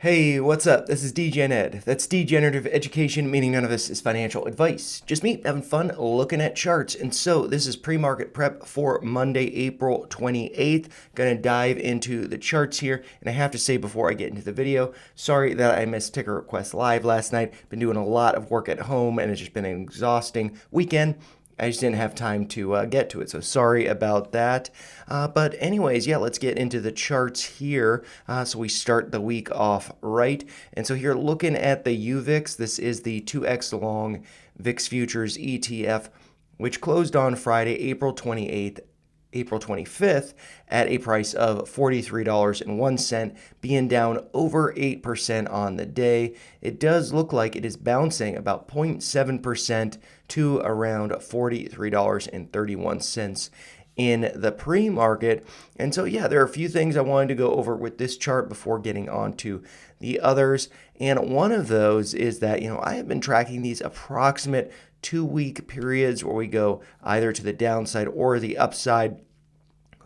Hey, what's up? This is DGen Ed. That's degenerative education, meaning none of this is financial advice. Just me having fun looking at charts. And so this is pre-market prep for Monday, April 28th. Gonna dive into the charts here. And I have to say before I get into the video, sorry that I missed Ticker Request Live last night. Been doing a lot of work at home and it's just been an exhausting weekend. I just didn't have time to get to it, so sorry about that. But anyways, yeah, let's get into the charts here. So we start the week off right. And so here, looking at the UVIX, this is the 2x long VIX Futures ETF, which closed on Friday, April 28th, April 25th at a price of $43.01, being down over 8% on the day. It does look like it is bouncing about 0.7% to around $43.31 in the pre-market. And so, yeah, there are a few things I wanted to go over with this chart before getting on to the others. And one of those is that, I have been tracking these approximate 2-week periods where we go either to the downside or the upside,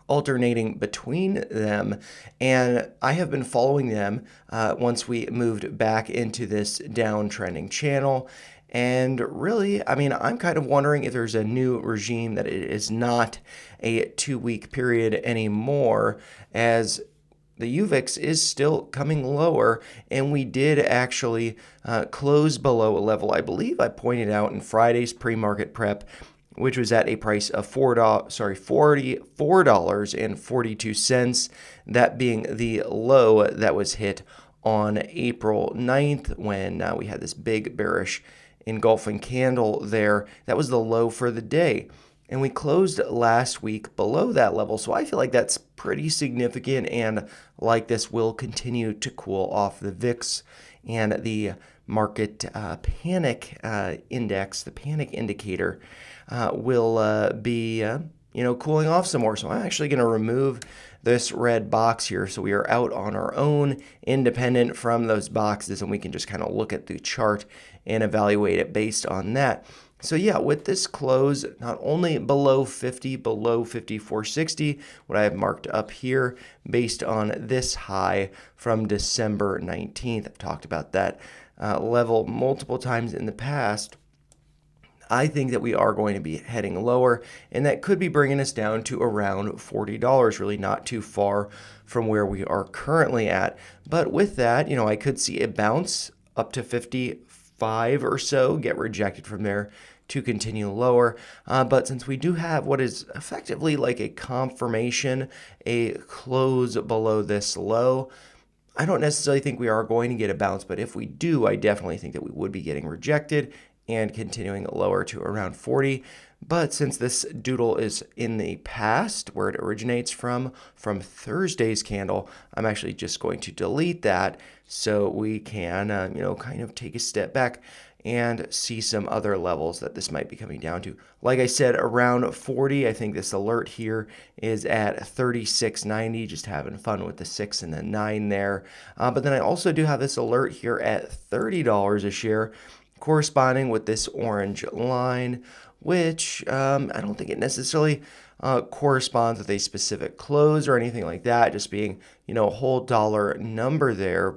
alternating between them. And I have been following them once we moved back into this downtrending channel. And really, I'm kind of wondering if there's a new regime that it is not a 2-week period anymore, as the UVIX is still coming lower, and we did actually close below a level I believe I pointed out in Friday's pre-market prep, which was at a price of $44.42, that being the low that was hit on April 9th when we had this big bearish engulfing candle there. That was the low for the day. And we closed last week below that level. So I feel like that's pretty significant, and like this will continue to cool off the VIX and the market panic index, the panic indicator, will be cooling off some more. So I'm actually going to remove this red box here, so we are out on our own, independent from those boxes, and we can just kind of look at the chart and evaluate it based on that. So yeah, with this close, not only below 50, below 54.60, what I have marked up here based on this high from December 19th. I've talked about that level multiple times in the past. I think that we are going to be heading lower, and that could be bringing us down to around $40, really not too far from where we are currently at. But with that, I could see a bounce up to 55 or so, get rejected from there to continue lower. But since we do have what is effectively like a confirmation, a close below this low, I don't necessarily think we are going to get a bounce, but if we do, I definitely think that we would be getting rejected and continuing lower to around 40. But since this doodle is in the past, where it originates from Thursday's candle, I'm actually just going to delete that so we can, kind of take a step back and see some other levels that this might be coming down to. Like I said, around 40. I think this alert here is at 36.90, just having fun with the 6 and the 9 there. But then I also do have this alert here at $30 a share, corresponding with this orange line, which I don't think it necessarily corresponds with a specific close or anything like that, just being, a whole dollar number there.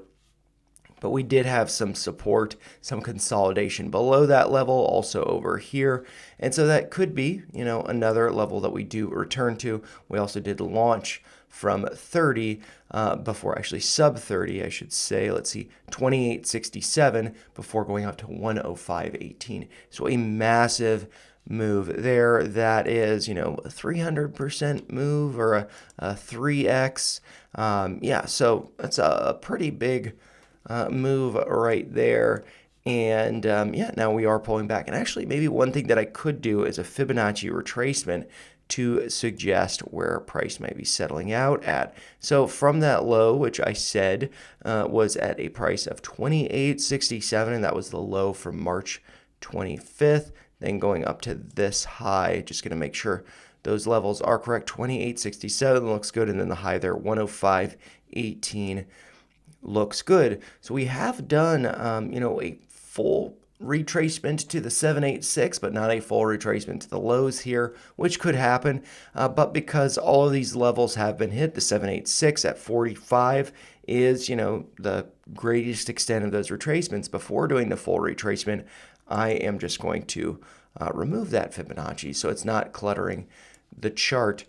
But we did have some support, some consolidation below that level, also over here. And so that could be, another level that we do return to. We also did launch from 30 before, actually sub 30, I should say. Let's see, 28.67 before going up to 105.18. So a massive move there. That is, a 300% move, or a 3x. Yeah, so that's a pretty big move right there. And now we are pulling back. And actually, maybe one thing that I could do is a Fibonacci retracement to suggest where price might be settling out at. So from that low, which I said was at a price of 28.67, and that was the low from March 25th, then going up to this high, just going to make sure those levels are correct. 28.67 looks good, and then the high there, 105.18, looks good. So we have done, a full retracement to the 786, but not a full retracement to the lows here, which could happen. But because all of these levels have been hit, the 786 at 45 is, the greatest extent of those retracements. Before doing the full retracement, I am just going to remove that Fibonacci so it's not cluttering the chart.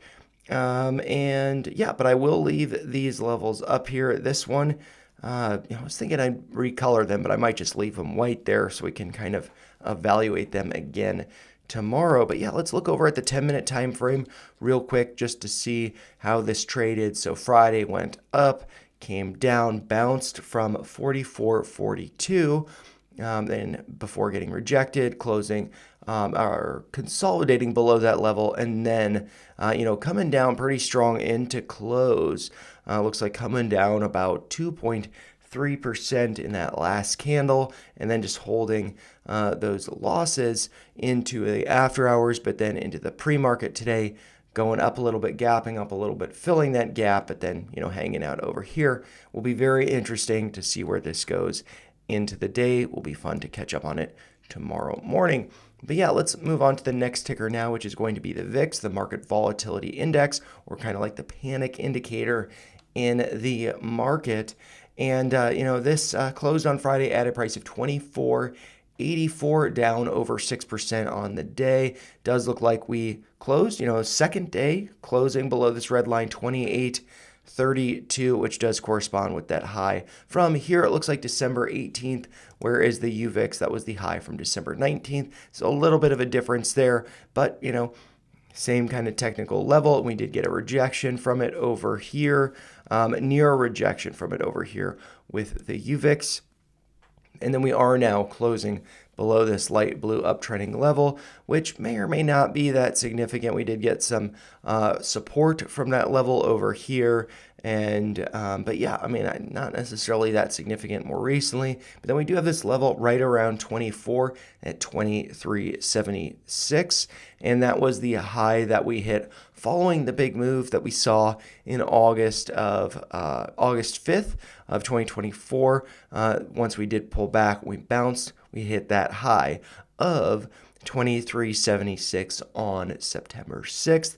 And yeah, but I will leave these levels up here. This one, I was thinking I'd recolor them, but I might just leave them white there so we can kind of evaluate them again tomorrow. But yeah, let's look over at the 10-minute time frame real quick just to see how this traded. So Friday went up, came down, bounced from 44.42, then before getting rejected, closing or consolidating below that level, and then coming down pretty strong into close. Looks like coming down about 2.3% in that last candle, and then just holding those losses into the after hours, but then into the pre-market today, going up a little bit, gapping up a little bit, filling that gap, but then hanging out over here. Will be very interesting to see where this goes into the day. Will be fun to catch up on it tomorrow morning. But yeah, let's move on to the next ticker now, which is going to be the VIX, the Market Volatility Index, or kind of like the panic indicator in the market. And, this closed on Friday at a price of 24.84, down over 6% on the day. Does look like we closed, second day closing below this red line, 28.32, which does correspond with that high. From here, it looks like December 18th, whereas the UVIX, that was the high from December 19th. So a little bit of a difference there, but, same kind of technical level. We did get a rejection from it over here, near a rejection from it over here with the UVIX. And then we are now closing below this light blue uptrending level, which may or may not be that significant. We did get some support from that level over here. And but yeah, not necessarily that significant more recently. But then we do have this level right around 24 at 23.76. And that was the high that we hit following the big move that we saw in August 5th of 2024. Once we did pull back, we bounced, we hit that high of 23.76 on September 6th.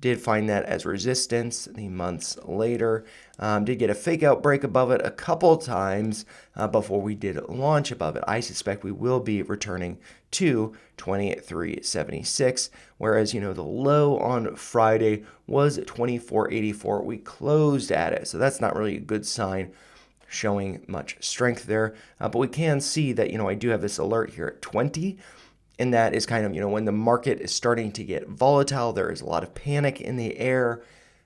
Did find that as resistance the months later. Did get a fake out break above it a couple times before we did launch above it. I suspect we will be returning to 23.76, whereas, the low on Friday was 24.84. We closed at it, so that's not really a good sign showing much strength there. But we can see that, I do have this alert here at 20. And that is kind of, when the market is starting to get volatile, there is a lot of panic in the air.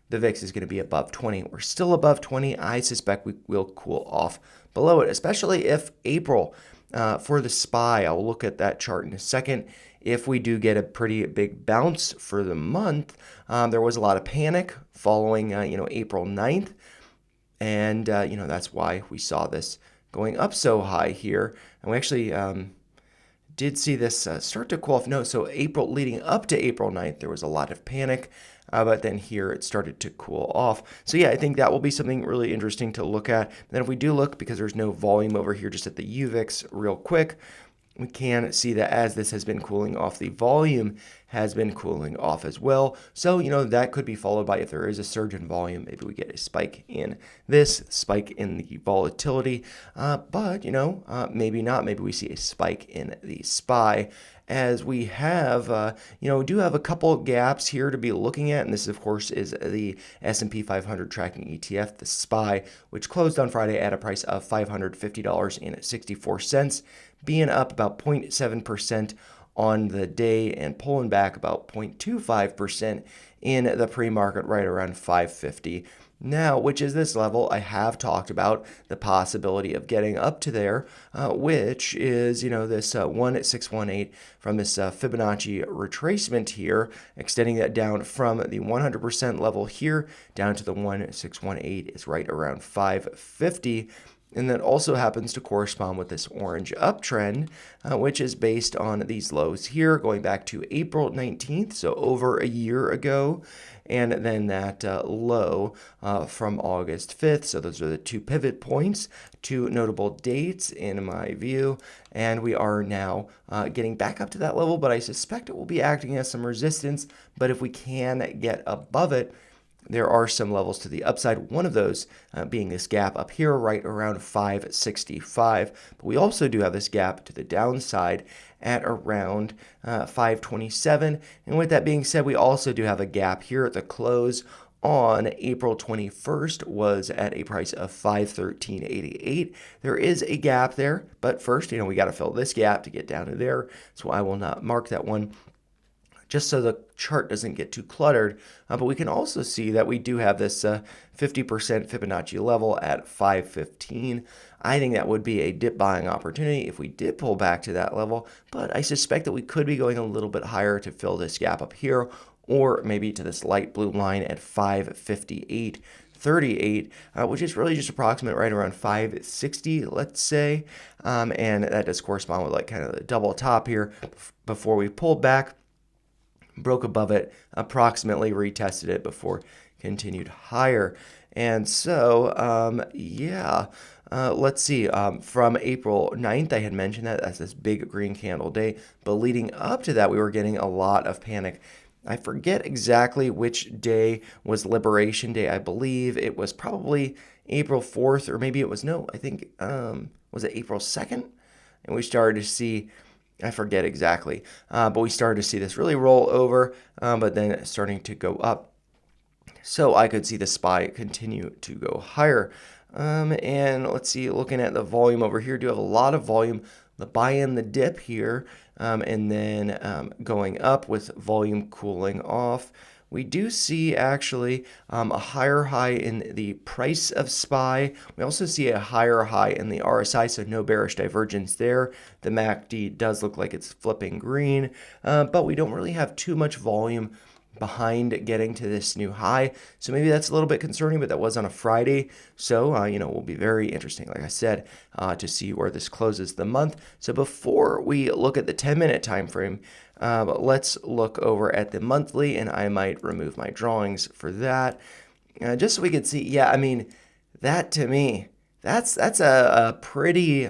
The VIX is going to be above 20. We're still above 20. I suspect we will cool off below it, especially if April for the SPY. I'll look at that chart in a second. If we do get a pretty big bounce for the month, there was a lot of panic following, April 9th. And, that's why we saw this going up so high here. And we actually did see this start to cool off. No, so April, leading up to April 9th, there was a lot of panic, but then here it started to cool off. So yeah, I think that will be something really interesting to look at. Then if we do look, because there's no volume over here, just at the UVIX real quick, we can see that as this has been cooling off, the volume has been cooling off as well. So, that could be followed by, if there is a surge in volume, maybe we get a spike in this, spike in the volatility. But, maybe not. Maybe we see a spike in the SPY, as we have, do have a couple gaps here to be looking at. And this, of course, is the S&P 500 tracking ETF, the SPY, which closed on Friday at a price of $550.64, being up about 0.7% on the day and pulling back about 0.25% in the pre-market, right around 550. Now, which is this level I have talked about the possibility of getting up to there, which is, this 1618 from this Fibonacci retracement here, extending that down from the 100% level here down to the 1618 is right around 550. And that also happens to correspond with this orange uptrend, which is based on these lows here going back to April 19th, so over a year ago, and then that low from August 5th. So those are the two pivot points, two notable dates in my view. And we are now getting back up to that level, but I suspect it will be acting as some resistance. But if we can get above it, there are some levels to the upside. One of those being this gap up here right around 565. But we also do have this gap to the downside at around 527. And with that being said, we also do have a gap here at the close on April 21st was at a price of 513.88. There is a gap there, but first, we got to fill this gap to get down to there. So I will not mark that one, just so the chart doesn't get too cluttered. But we can also see that we do have this 50% Fibonacci level at 515. I think that would be a dip buying opportunity if we did pull back to that level, but I suspect that we could be going a little bit higher to fill this gap up here, or maybe to this light blue line at 558.38, which is really just approximate right around 560, let's say. And that does correspond with like kind of the double top here before we pulled back, broke above it, approximately retested it before continued higher. And so, let's see. From April 9th, I had mentioned that as this big green candle day, but leading up to that, we were getting a lot of panic. I forget exactly which day was Liberation Day. I believe it was probably April 4th, or maybe it was, I think, was it April 2nd? And we started to see, I forget exactly, but we started to see this really roll over, but then starting to go up. So I could see the SPY continue to go higher. And let's see, looking at the volume over here, do have a lot of volume. The buy in the dip here, and then going up with volume cooling off. We do see actually a higher high in the price of SPY. We also see a higher high in the RSI, so no bearish divergence there. The MACD does look like it's flipping green, but we don't really have too much volume behind getting to this new high. So maybe that's a little bit concerning, but that was on a Friday. So, will be very interesting, like I said, to see where this closes the month. So before we look at the 10-minute time frame, let's look over at the monthly, and I might remove my drawings for that, just so we can see. That to me, that's a pretty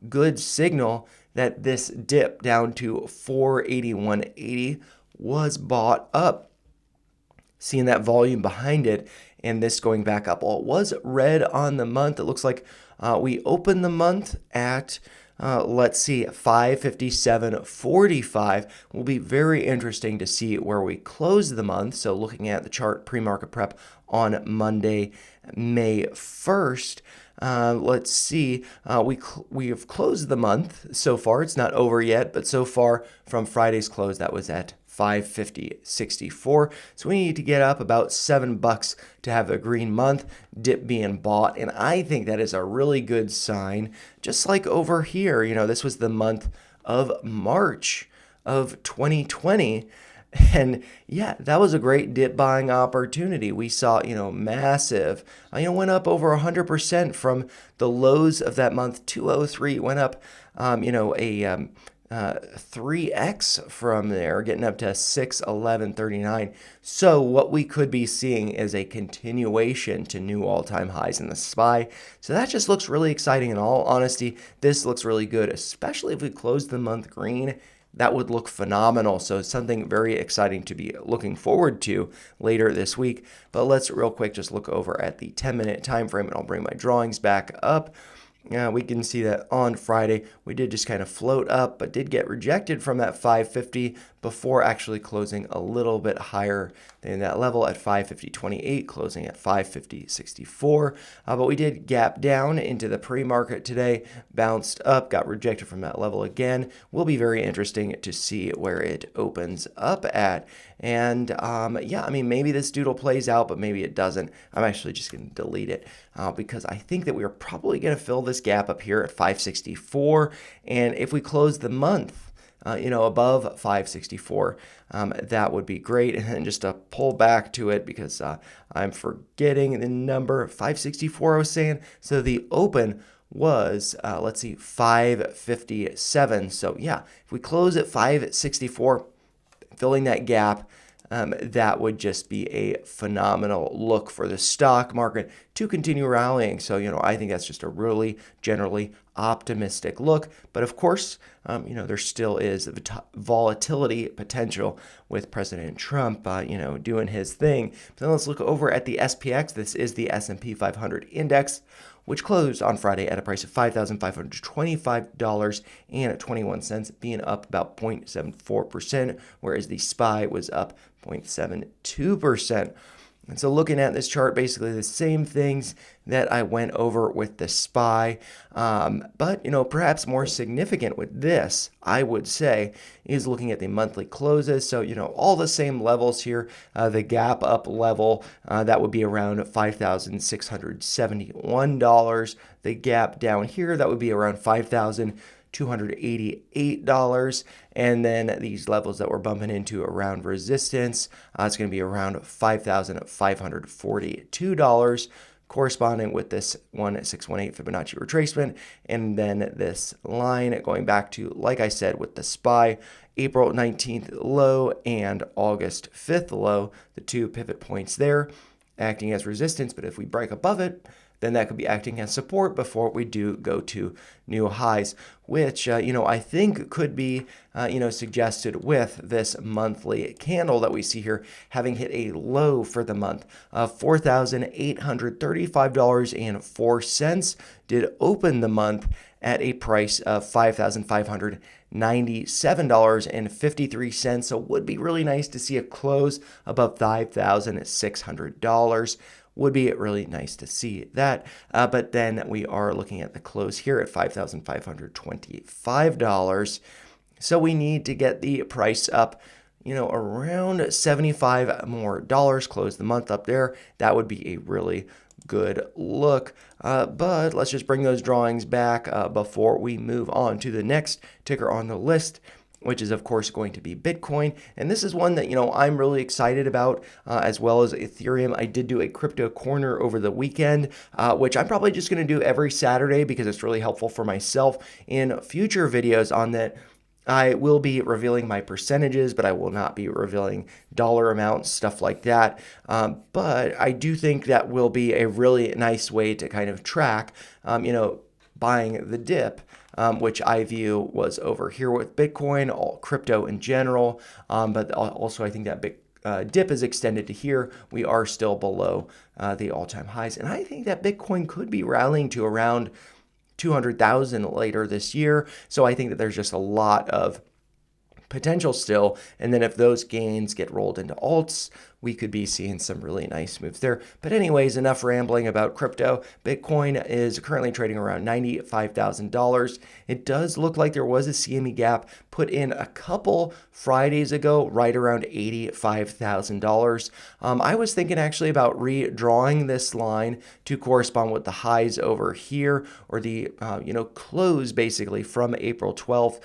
good signal that this dip down to 481.80 was bought up. Seeing that volume behind it and this going back up. Well, it was red on the month. It looks like we opened the month at, 557.45. Will be very interesting to see where we close the month. So looking at the chart pre-market prep on Monday, May 1st, let's see. We have closed the month so far. It's not over yet, but so far from Friday's close, that was at 550.64. So we need to get up about $7 to have a green month, dip being bought. And I think that is a really good sign. Just like over here, this was the month of March of 2020. And yeah, that was a great dip buying opportunity. We saw, massive, went up over 100% from the lows of that month. 203 went up, 3x from there, getting up to 611.39. So what we could be seeing is a continuation to new all-time highs in the SPY. So that just looks really exciting. In all honesty, this looks really good, especially if we close the month green. That would look phenomenal. So something very exciting to be looking forward to later this week. But let's real quick just look over at the 10-minute time frame, and I'll bring my drawings back up. We can see that on Friday, we did just kind of float up, but did get rejected from that 550 before actually closing a little bit higher than that level at 550.28, closing at 550.64. But we did gap down into the pre-market today, bounced up, got rejected from that level again. Will be very interesting to see where it opens up at. And maybe this doodle plays out, but maybe it doesn't. I'm actually just going to delete it because I think that we are probably going to fill this gap up here at 564. And if we close the month, above 564, that would be great. And then just to pull back to it because I'm forgetting the number, 564 I was saying. So the open was, 557. So yeah, if we close at 564, filling that gap, that would just be a phenomenal look for the stock market to continue rallying. So, I think that's just a really generally optimistic look. But of course, there still is volatility potential with President Trump, doing his thing. But then let's look over at the SPX. This is the S&P 500 index, which closed on Friday at a price of $5,525.21, being up about 0.74%, whereas the SPY was up 0.72%. And so looking at this chart, basically the same things that I went over with the SPY, but perhaps more significant with this, I would say, is looking at the monthly closes. So all the same levels here. The gap up level, that would be around $5,671. The gap down here, that would be around $5,288, and then these levels that we're bumping into around resistance, it's going to be around $5,542, corresponding with this 1618 Fibonacci retracement, and then this line going back to, like I said, with the SPY, April 19th low and August 5th low, the two pivot points there acting as resistance. But if we break above it, then that could be acting as support before we do go to new highs, which, I think could be, suggested with this monthly candle that we see here, having hit a low for the month of $4,835.04, did open the month at a price of $5,597.53. So would be really nice to see a close above $5,600. Would be really nice to see that. But then we are looking at the close here at $5,525. So we need to get the price up, around 75 more dollars, close the month up there. That would be a really good look. But let's just bring those drawings back before we move on to the next ticker on the list, which is, of course, going to be Bitcoin. And this is one that, I'm really excited about, as well as Ethereum. I did do a crypto corner over the weekend, which I'm probably just going to do every Saturday because it's really helpful for myself. In future videos on that, I will be revealing my percentages, but I will not be revealing dollar amounts, stuff like that. But I do think that will be a really nice way to kind of track, buying the dip, which I view was over here with Bitcoin, all crypto in general. But also I think that dip is extended to here. We are still below the all-time highs. And I think that Bitcoin could be rallying to around 200,000 later this year. So I think that there's just a lot of potential still. And then if those gains get rolled into alts, we could be seeing some really nice moves there. But anyways, enough rambling about crypto. Bitcoin is currently trading around $95,000. It does look like there was a CME gap put in a couple Fridays ago, right around $85,000. I was thinking actually about redrawing this line to correspond with the highs over here, or the close basically from April 12th,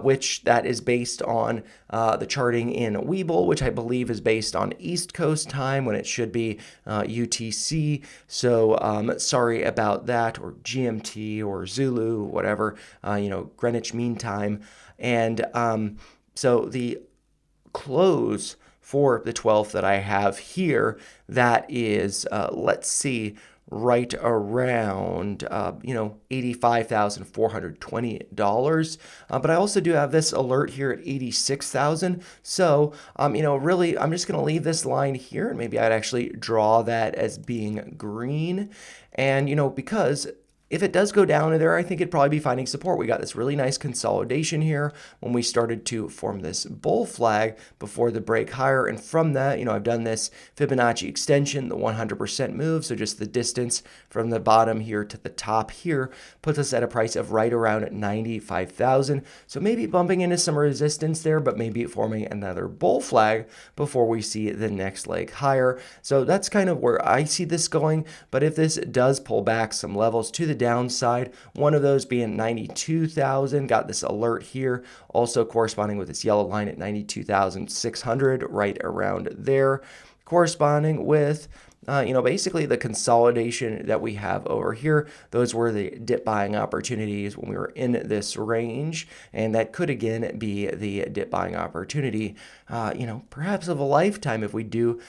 which that is based on the charting in Webull, which I believe is based on East Coast time when it should be UTC. So sorry about that, or GMT or Zulu, whatever, Greenwich Mean Time. And so the close for the 12th that I have here, that is, let's see, right around, $85,420. But I also do have this alert here at 86,000. So, really, I'm just going to leave this line here, and maybe I'd actually draw that as being green. And, because if it does go down in there, I think it'd probably be finding support. We got this really nice consolidation here when we started to form this bull flag before the break higher. And from that, I've done this Fibonacci extension, the 100% move. So just the distance from the bottom here to the top here puts us at a price of right around 95,000. So maybe bumping into some resistance there, but maybe forming another bull flag before we see the next leg higher. So that's kind of where I see this going. But if this does pull back some levels to the downside, one of those being 92,000, got this alert here, also corresponding with this yellow line at 92,600, right around there, corresponding with basically the consolidation that we have over here, those were the dip buying opportunities when we were in this range. And that could again be the dip buying opportunity, perhaps of a lifetime if we do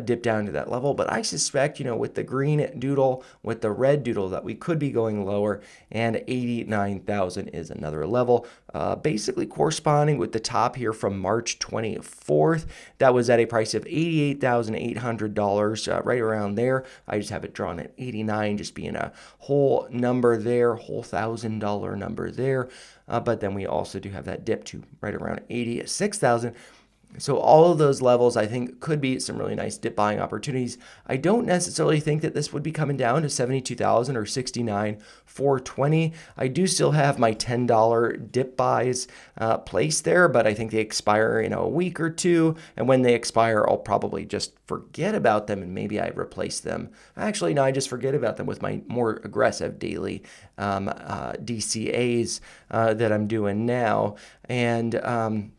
dip down to that level. But I suspect, with the green doodle, with the red doodle, that we could be going lower, and 89,000 is another level, basically corresponding with the top here from March 24th. That was at a price of $88,800, right around there. I just have it drawn at 89, just being a whole number there, whole $1,000 number there. But then we also do have that dip to right around 86,000. So all of those levels, I think, could be some really nice dip buying opportunities. I don't necessarily think that this would be coming down to 72,000 or 69,420. I do still have my $10 dip buys placed there, but I think they expire in a week or two. And when they expire, I'll probably just forget about them and maybe I replace them. Actually, no, I just forget about them with my more aggressive daily DCAs that I'm doing now. And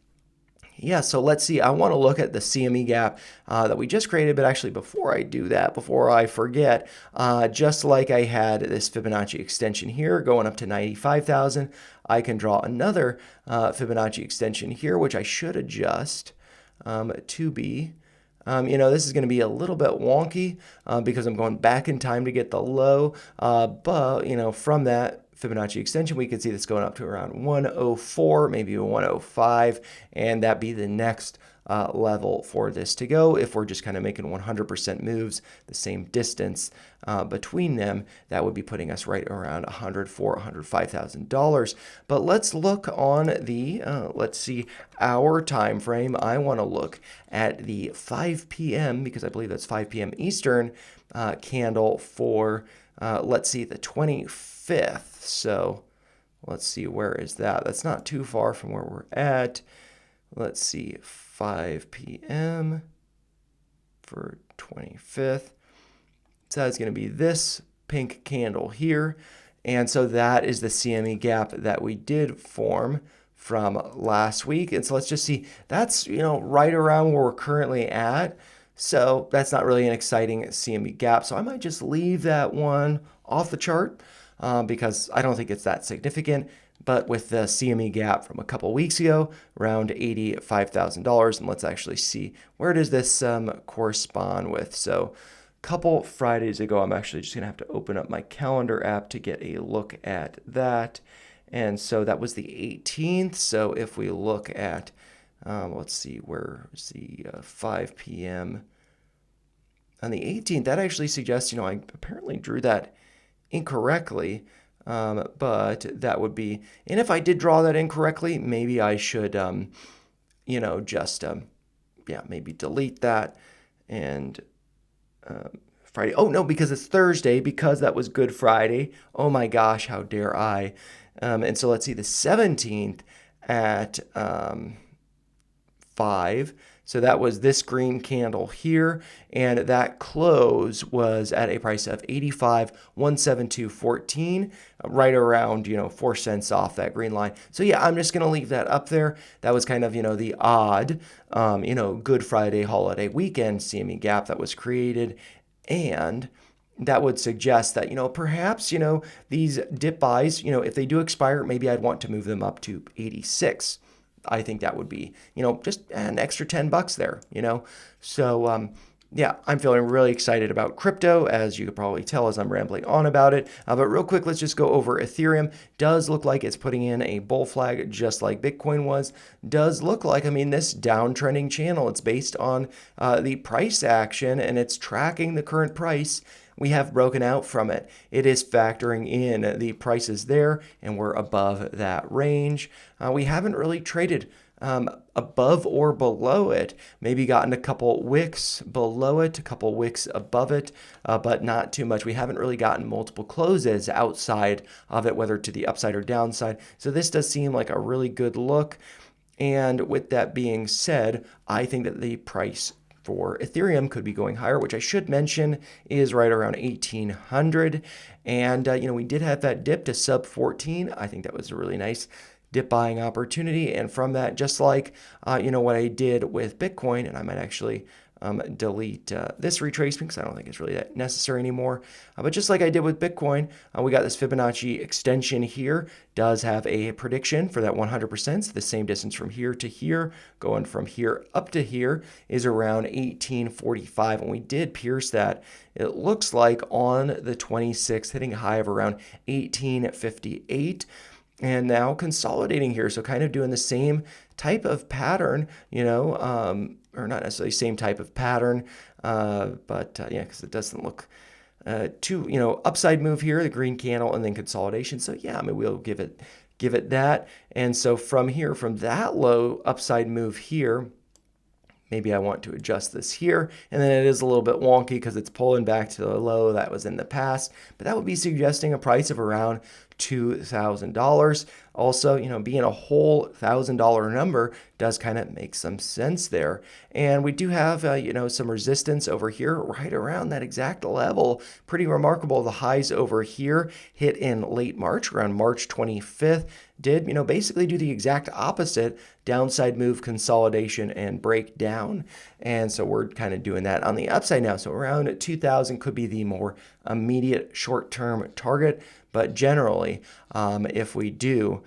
yeah, so let's see. I want to look at the CME gap that we just created, but actually before I do that, before I forget, just like I had this Fibonacci extension here going up to 95,000, I can draw another Fibonacci extension here, which I should adjust to be. This is going to be a little bit wonky because I'm going back in time to get the low, but, from that Fibonacci extension, we could see this going up to around 104, maybe 105, and that'd be the next level for this to go. If we're just kind of making 100% moves, the same distance between them, that would be putting us right around $105,000. But let's look on the, let's see, hour time frame. I want to look at the 5 p.m. because I believe that's 5 p.m. Eastern candle for, let's see, the 25th. So let's see, where is that? That's not too far from where we're at. Let's see, 5 p.m. for 25th. So that's going to be this pink candle here. And so that is the CME gap that we did form from last week. And so let's just see, that's, right around where we're currently at. So that's not really an exciting CME gap. So I might just leave that one off the chart because I don't think it's that significant. But with the CME gap from a couple weeks ago, around $85,000, and let's actually see, where does this correspond with? So a couple Fridays ago, I'm actually just going to have to open up my calendar app to get a look at that. And so that was the 18th. So if we look at, let's see, where's the 5 p.m. on the 18th, that actually suggests, I apparently drew that incorrectly. But that would be, and if I did draw that incorrectly, maybe I should, maybe delete that and Friday. Oh, no, because it's Thursday, because that was Good Friday. Oh my gosh, how dare I? And so let's see, the 17th at 5. So that was this green candle here, and that close was at a price of 85,172.14, right around 4 cents off that green line. So yeah, I'm just gonna leave that up there. That was kind of the odd Good Friday holiday weekend CME gap that was created, and that would suggest that, perhaps, these dip buys, if they do expire, maybe I'd want to move them up to 86. I think that would be, just an extra $10 there, So, yeah, I'm feeling really excited about crypto, as you could probably tell as I'm rambling on about it. But real quick, let's just go over Ethereum. Does look like it's putting in a bull flag just like Bitcoin was. Does look like, this downtrending channel, it's based on the price action and it's tracking the current price. We have broken out from it. It is factoring in the prices there, and we're above that range. We haven't really traded above or below it. Maybe gotten a couple wicks below it, a couple wicks above it, but not too much. We haven't really gotten multiple closes outside of it, whether to the upside or downside. So this does seem like a really good look. And with that being said, I think that the price for Ethereum could be going higher, which I should mention is right around 1,800. And, we did have that dip to sub 14. I think that was a really nice dip buying opportunity. And from that, just like, what I did with Bitcoin, and I might actually delete this retracement because I don't think it's really that necessary anymore. But just like I did with Bitcoin, we got this Fibonacci extension here. Does have a prediction for that 100%. So the same distance from here to here, going from here up to here, is around 1845. And we did pierce that. It looks like on the 26th, hitting a high of around 1858. And now consolidating here, so kind of doing the same type of pattern, or not necessarily same type of pattern, but yeah, because it doesn't look too, upside move here, the green candle, and then consolidation. So yeah, I mean, we'll give it that. And so from here, from that low upside move here, maybe I want to adjust this here, and then it is a little bit wonky because it's pulling back to the low that was in the past, but that would be suggesting a price of around $2,000. Also, being a whole $1,000 number does kind of make some sense there. And we do have, some resistance over here right around that exact level. Pretty remarkable. The highs over here hit in late March, around March 25th, did, basically do the exact opposite, downside move, consolidation, and breakdown. And so we're kind of doing that on the upside now. So around 2,000 could be the more immediate short-term target. But generally, if we do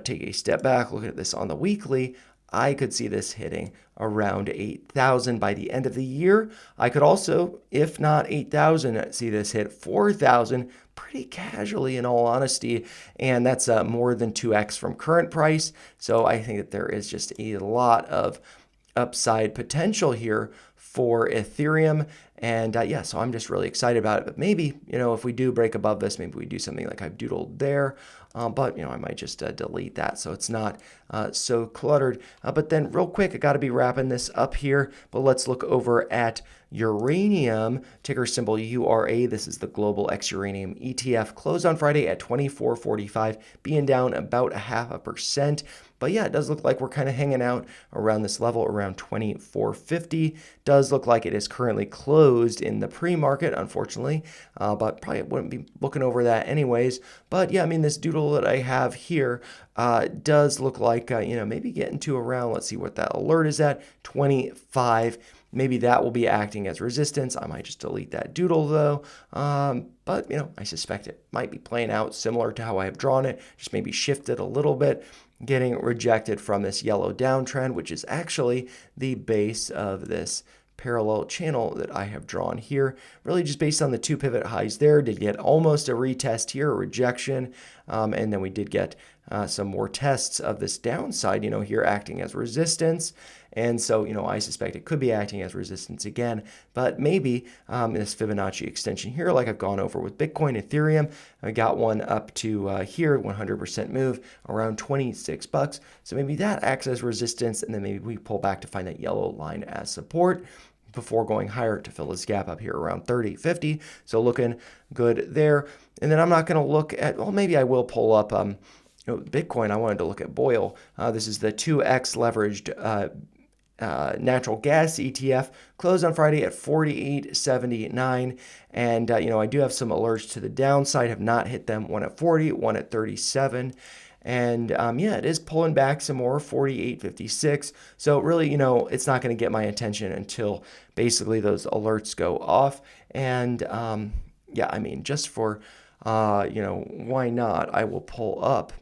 take a step back, look at this on the weekly, I could see this hitting around 8,000 by the end of the year. I could also, if not 8,000, see this hit 4,000 pretty casually, in all honesty, and that's more than 2x from current price. So I think that there is just a lot of upside potential here for Ethereum. And yeah, so I'm just really excited about it. But maybe, if we do break above this, maybe we do something like I've doodled there. But, I might just delete that so it's not so cluttered. But then real quick, I got to be wrapping this up here. But let's look over at uranium, ticker symbol URA. This is the Global X Uranium ETF. Closed on Friday at 24.45, being down about 0.5%. But yeah, it does look like we're kind of hanging out around this level, around 24.50. Does look like it is currently closed in the pre-market, unfortunately, but probably wouldn't be looking over that anyways. But yeah, I mean, this doodle that I have here does look like, maybe getting to around, let's see what that alert is at, 25. Maybe that will be acting as resistance. I might just delete that doodle though. But, I suspect it might be playing out similar to how I have drawn it, just maybe shifted a little bit, getting rejected from this yellow downtrend, which is actually the base of this parallel channel that I have drawn here. Really just based on the two pivot highs there, did get almost a retest here, a rejection, and then we did get some more tests of this downside, here acting as resistance. And so, I suspect it could be acting as resistance again, but maybe this Fibonacci extension here, like I've gone over with Bitcoin, Ethereum, I got one up to here, 100% move, around 26 bucks. So maybe that acts as resistance, and then maybe we pull back to find that yellow line as support before going higher to fill this gap up here around 30.50. So looking good there. And then I'm not going to look at, well, maybe I will pull up Bitcoin. I wanted to look at BOIL. This is the 2x leveraged natural gas ETF, closed on Friday at 48.79. And, I do have some alerts to the downside, have not hit them, one at 40, one at 37. And yeah, it is pulling back some more, 48.56. So really, it's not going to get my attention until basically those alerts go off. And yeah, I mean, just for, why not? I will pull up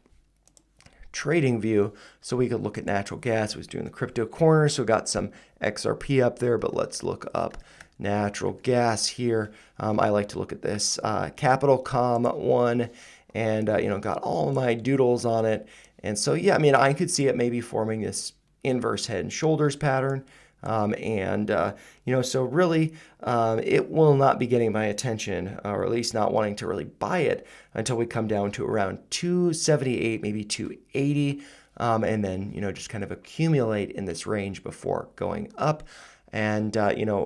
TradingView so we could look at natural gas. I was doing the crypto corner, so got some XRP up there, but let's look up natural gas here. I like to look at this Capital Com one, and got all my doodles on it. And so yeah, I mean, I could see it maybe forming this inverse head and shoulders pattern. So really, it will not be getting my attention, or at least not wanting to really buy it until we come down to around 278, maybe 280, and then, just kind of accumulate in this range before going up. And,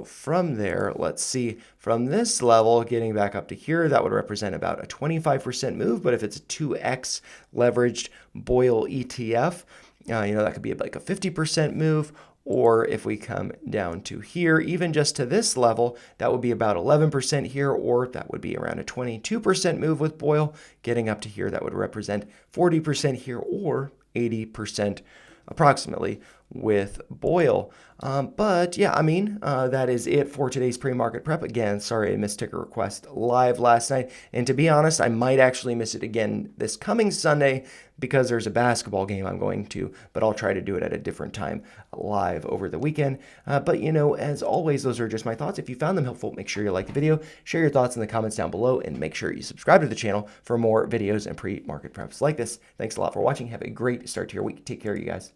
from there, let's see, from this level, getting back up to here, that would represent about a 25% move. But if it's a 2x leveraged BOIL ETF, that could be like a 50% move. Or if we come down to here, even just to this level, that would be about 11% here, or that would be around a 22% move with BOIL. Getting up to here, that would represent 40% here, or 80% approximately with Boyle. But yeah, I mean, that is it for today's pre-market prep. Again, sorry I missed Ticker Request live last night. And to be honest, I might actually miss it again this coming Sunday because there's a basketball game I'm going to, but I'll try to do it at a different time live over the weekend. But as always, those are just my thoughts. If you found them helpful, make sure you like the video, share your thoughts in the comments down below, and make sure you subscribe to the channel for more videos and pre-market preps like this. Thanks a lot for watching. Have a great start to your week. Take care, you guys.